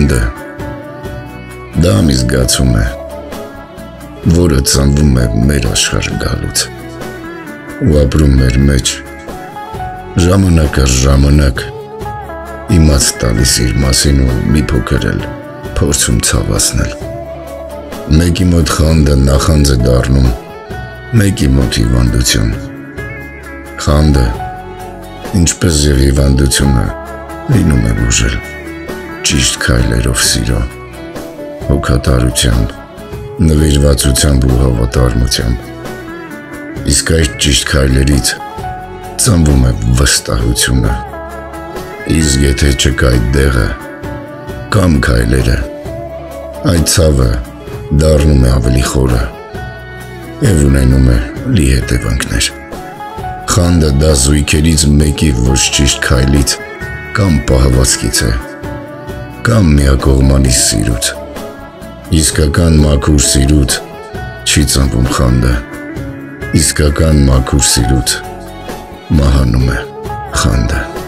Խանդը դա մի զգացում է, որը ծնվում է մեր աշխարհ գալուց ու ապրում մեր մեջ ժամանակ առ ժամանակ իմաց տալիս իր մասին ու մի փոքր էլ փորձում ցավացնել։ Մեկի մոտ խանդը նախանձ է դառնում, մեկի մոտ հիվանդություն։ Խանդը, ինչպես եւ հիվանդությունը, լինում է բուժել ճիշտ քայլերով սիրո, հոգատարությամբ, նվիրվածությամբ ու հավատարմությամբ։ Իսկ այս ճիշտ քայլերից ծնվում է վստահությունը։ Իսկ եթե չկա այդ դեղը կամ քայլերը, այդ ցավը դառնում է ավելի խորը եւ ունենում է լի հետևանքներ։ Խանդը դա զույգերից մեկի ոչ ճիշտ քայլից կամ պահվածքից է, կամ միակողմանի սիրուց։ Իսկական մաքուր սիրուց չի ծնվում խանդը, իսկական մաքուր սիրուց մահանում է խանդը։